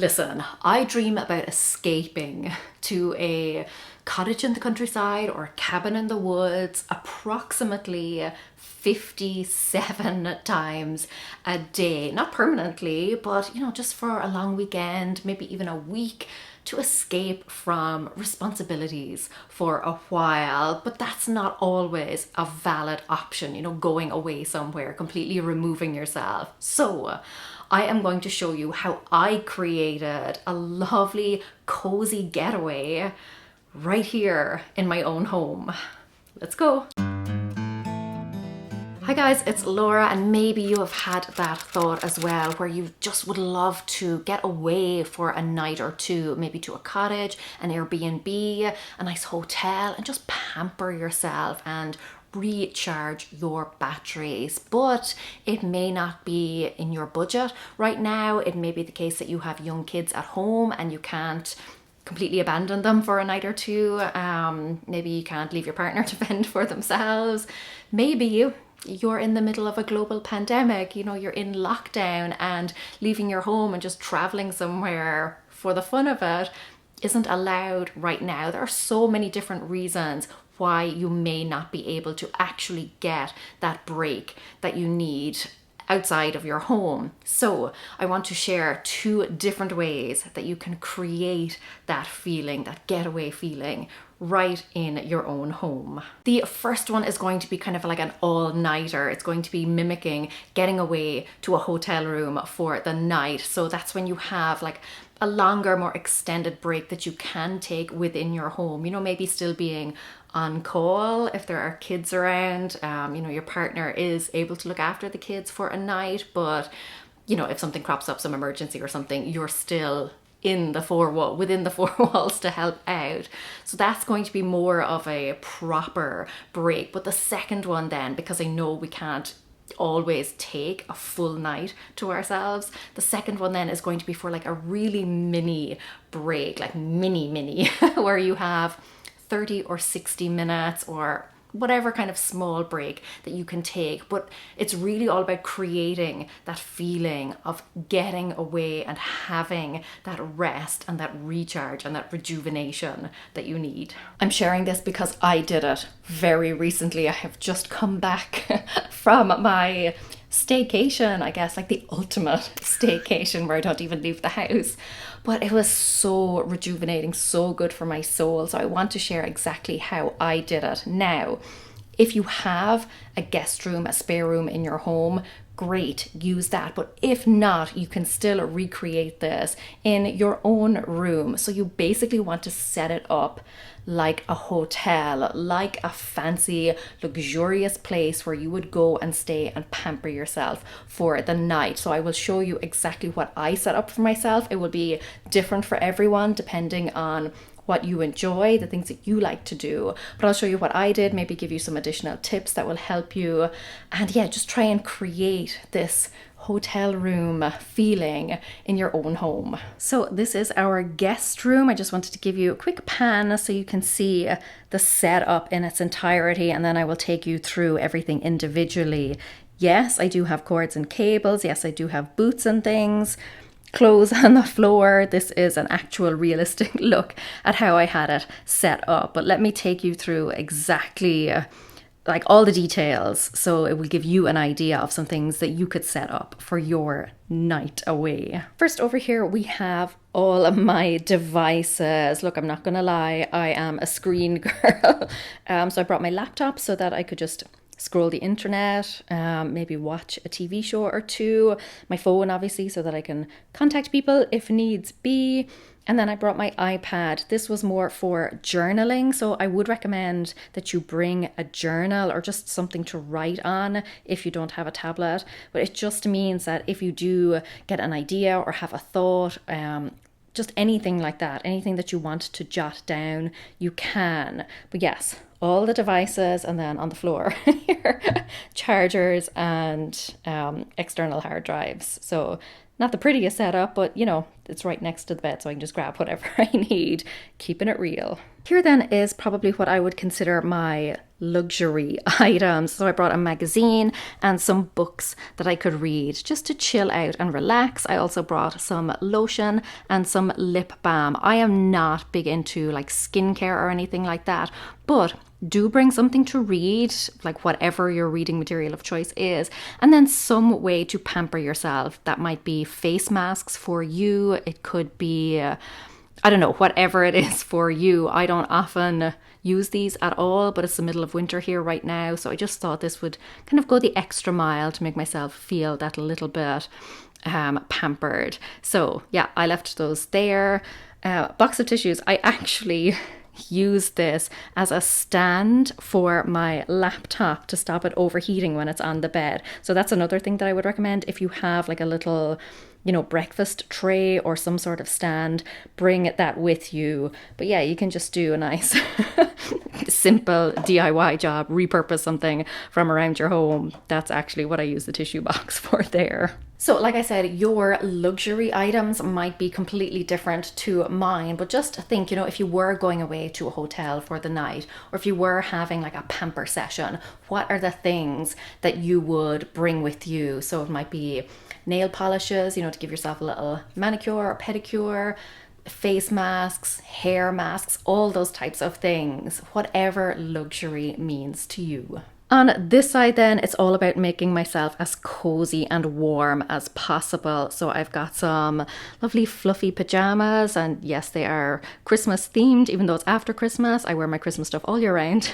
Listen, I dream about escaping to a cottage in the countryside or a cabin in the woods approximately 57 times a day. Not permanently, but just for a long weekend, maybe even a week, to escape from responsibilities for a while. But that's not always a valid option, going away somewhere, completely removing yourself. So I am going to show you how I created a lovely, cozy getaway right here in my own home. Let's go. Hi guys, it's Laura, and maybe you have had that thought as well, where you just would love to get away for a night or two, maybe to a cottage, an Airbnb, a nice hotel, and just pamper yourself and recharge your batteries. But it may not be in your budget right now. It may be the case that you have young kids at home and you can't completely abandon them for a night or two. Maybe you can't leave your partner to fend for themselves. Maybe you're in the middle of a global pandemic, you're in lockdown, and leaving your home and just traveling somewhere for the fun of it isn't allowed right now. There are so many different reasons why you may not be able to actually get that break that you need outside of your home. So I want to share 2 different ways that you can create that feeling, that getaway feeling, right in your own home. The first one is going to be kind of like an all-nighter. It's going to be mimicking getting away to a hotel room for the night. So that's when you have like a longer, more extended break that you can take within your home. Maybe still being on call if there are kids around. Your partner is able to look after the kids for a night, but if something crops up, some emergency or something, you're still within the 4 walls to help out. So that's going to be more of a proper break. But the second one then, because I know we can't always take a full night to ourselves, the second one then is going to be for like a really mini break, like mini where you have 30 or 60 minutes or whatever kind of small break that you can take. But it's really all about creating that feeling of getting away and having that rest and that recharge and that rejuvenation that you need. I'm sharing this because I did it very recently. I have just come back from my staycation, I guess, like the ultimate staycation where I don't even leave the house. But it was so rejuvenating, so good for my soul. So I want to share exactly how I did it. Now, if you have a guest room, a spare room in your home, great, use that. But if not, you can still recreate this in your own room. So you basically want to set it up like a hotel, like a fancy, luxurious place where you would go and stay and pamper yourself for the night. So I will show you exactly what I set up for myself. It will be different for everyone depending on what you enjoy, the things that you like to do. But I'll show you what I did, maybe give you some additional tips that will help you. And yeah, just try and create this hotel room feeling in your own home. So this is our guest room. I just wanted to give you a quick pan so you can see the setup in its entirety, and then I will take you through everything individually. Yes, I do have cords and cables. Yes, I do have boots and things. Clothes on the floor. This is an actual realistic look at how I had it set up. But let me take you through exactly like all the details, so it will give you an idea of some things that you could set up for your night away. First, over here we have all of my devices. Look, I'm not gonna lie, I am a screen girl. So I brought my laptop so that I could just scroll the internet, maybe watch a TV show or two. My phone, obviously, so that I can contact people if needs be. And then I brought my iPad. This was more for journaling. So I would recommend that you bring a journal or just something to write on if you don't have a tablet. But it just means that if you do get an idea or have a thought, just anything like that, anything that you want to jot down, you can. But yes, all the devices, and then on the floor here, chargers and external hard drives. So not the prettiest setup, but it's right next to the bed, so I can just grab whatever I need, keeping it real. Here then is probably what I would consider my luxury items. So I brought a magazine and some books that I could read just to chill out and relax. I also brought some lotion and some lip balm. I am not big into like skincare or anything like that, but do bring something to read, like whatever your reading material of choice is, and then some way to pamper yourself. That might be face masks for you. It could be, I don't know, whatever it is for you. I don't often use these at all, but it's the middle of winter here right now, so I just thought this would kind of go the extra mile to make myself feel that a little bit pampered. So yeah, I left those there. Box of tissues, I actually use this as a stand for my laptop to stop it overheating when it's on the bed. So that's another thing that I would recommend. If you have like a little, you know, breakfast tray or some sort of stand, bring that with you. But yeah, you can just do a nice simple DIY job, repurpose something from around your home. That's actually what I use the tissue box for there. So like I said, your luxury items might be completely different to mine, but just think, you know, if you were going away to a hotel for the night, or if you were having like a pamper session, what are the things that you would bring with you? So it might be nail polishes, you know, to give yourself a little manicure or pedicure, face masks, hair masks, all those types of things, whatever luxury means to you. On this side then, it's all about making myself as cozy and warm as possible. So I've got some lovely fluffy pajamas, and yes, they are Christmas themed, even though it's after Christmas. I wear my Christmas stuff all year round.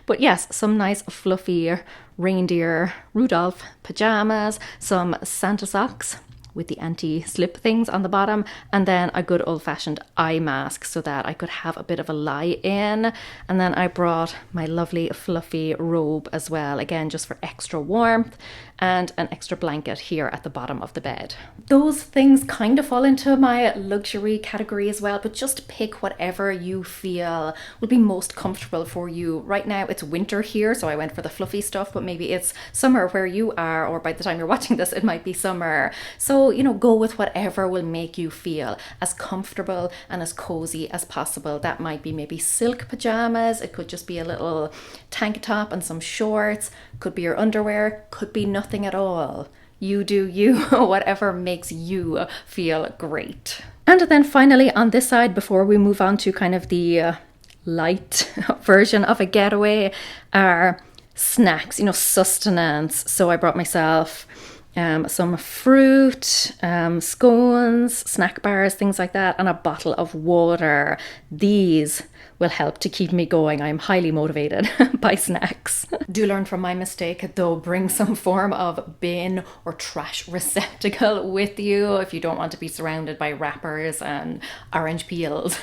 But yes, some nice fluffy reindeer Rudolph pajamas, some Santa socks with the anti-slip things on the bottom, and then a good old-fashioned eye mask so that I could have a bit of a lie in. And then I brought my lovely fluffy robe as well, again just for extra warmth, and an extra blanket here at the bottom of the bed. Those things kind of fall into my luxury category as well, but just pick whatever you feel will be most comfortable for you. Right now it's winter here, so I went for the fluffy stuff, but maybe it's summer where you are, or by the time you're watching this it might be summer. So, you know, go with whatever will make you feel as comfortable and as cozy as possible. That might be maybe silk pajamas, it could just be a little tank top and some shorts, could be your underwear, could be nothing at all. You do you, whatever makes you feel great. And then finally on this side, before we move on to kind of the light version of a getaway, are snacks, you know, sustenance. So I brought myself some fruit, scones, snack bars, things like that, and a bottle of water. These will help to keep me going. I'm highly motivated by snacks. Do learn from my mistake though, bring some form of bin or trash receptacle with you if you don't want to be surrounded by wrappers and orange peels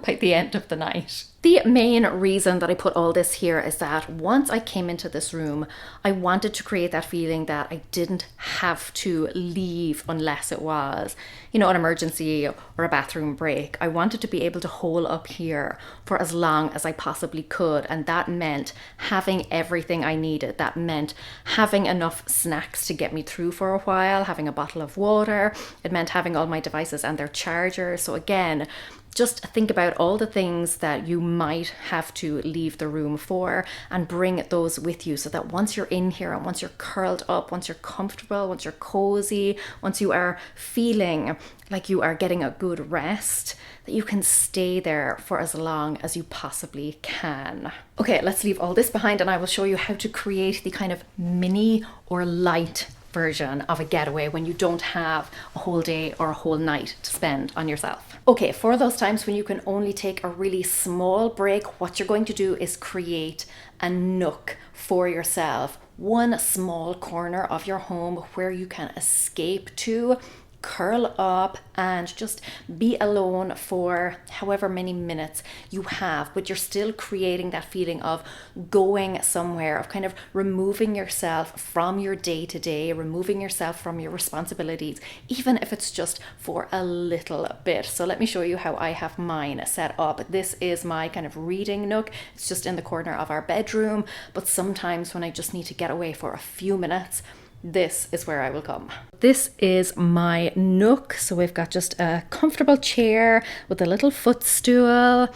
by the end of the night. The main reason that I put all this here is that once I came into this room, I wanted to create that feeling that I didn't have to leave unless it was, you know, an emergency or a bathroom break. I wanted to be able to hole up here for as long as I possibly could, and that meant having everything I needed. That meant having enough snacks to get me through for a while, having a bottle of water. It meant having all my devices and their chargers. So again, just think about all the things that you might have to leave the room for and bring those with you, so that once you're in here and once you're curled up, once you're comfortable, once you're cozy, once you are feeling like you are getting a good rest, that you can stay there for as long as you possibly can. Okay, let's leave all this behind and I will show you how to create the kind of mini or light version of a getaway when you don't have a whole day or a whole night to spend on yourself. Okay, for those times when you can only take a really small break, what you're going to do is create a nook for yourself, one small corner of your home where you can escape to, curl up and just be alone for however many minutes you have, but you're still creating that feeling of going somewhere, of kind of removing yourself from your day-to-day, removing yourself from your responsibilities, even if it's just for a little bit. So let me show you how I have mine set up. This is my kind of reading nook. It's just in the corner of our bedroom, but sometimes when I just need to get away for a few minutes, this is where I will come. This is my nook. So we've got just a comfortable chair with a little footstool.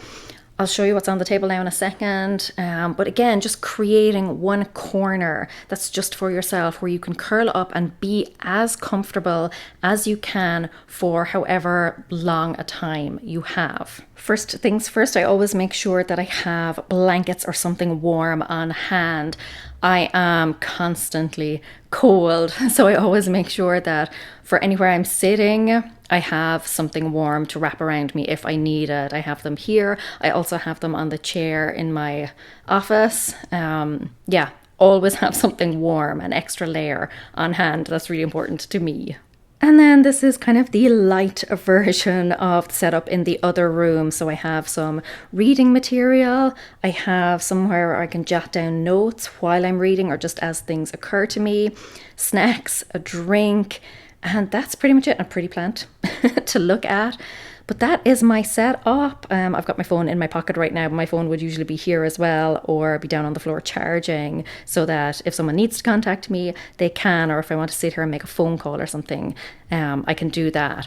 I'll show you what's on the table now in a second. But again, just creating one corner that's just for yourself where you can curl up and be as comfortable as you can for however long a time you have. First things first, I always make sure that I have blankets or something warm on hand. I am constantly cold, so I always make sure that for anywhere I'm sitting, I have something warm to wrap around me if I need it. I have them here. I also have them on the chair in my office. Yeah, always have something warm, an extra layer on hand. That's really important to me. And then this is kind of the light version of the setup in the other room. So I have some reading material. I have somewhere where I can jot down notes while I'm reading or just as things occur to me, snacks, a drink, and that's pretty much it. A pretty plant to look at. But that is my setup. I've got my phone in my pocket right now, but my phone would usually be here as well or be down on the floor charging so that if someone needs to contact me, they can, or if I want to sit here and make a phone call or something, I can do that.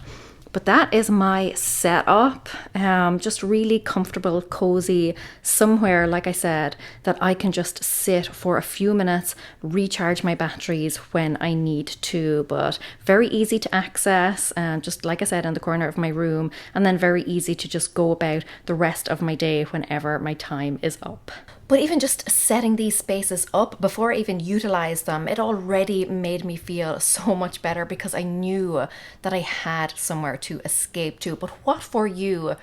But that is my setup, just really comfortable, cozy, somewhere, like I said, that I can just sit for a few minutes, recharge my batteries when I need to, but very easy to access, and just like I said, in the corner of my room, and then very easy to just go about the rest of my day whenever my time is up. But even just setting these spaces up before I even utilize them, it already made me feel so much better because I knew that I had somewhere to escape to. But what for you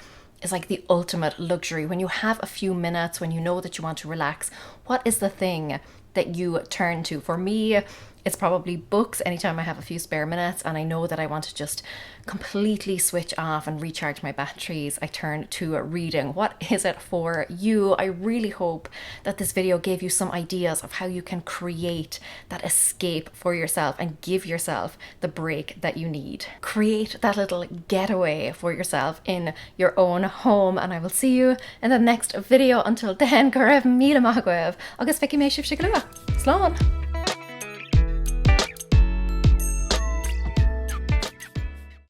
is like the ultimate luxury? When you have a few minutes, when you know that you want to relax, what is the thing that you turn to? For me, it's probably books anytime I have a few spare minutes and I know that I want to just completely switch off and recharge my batteries. I turn to reading. What is it for you? I really hope that this video gave you some ideas of how you can create that escape for yourself and give yourself the break that you need. Create that little getaway for yourself in your own home, and I will see you in the next video. Until then, go raibh míle maith agaibh agus feici mé sibh sigalua. Slán!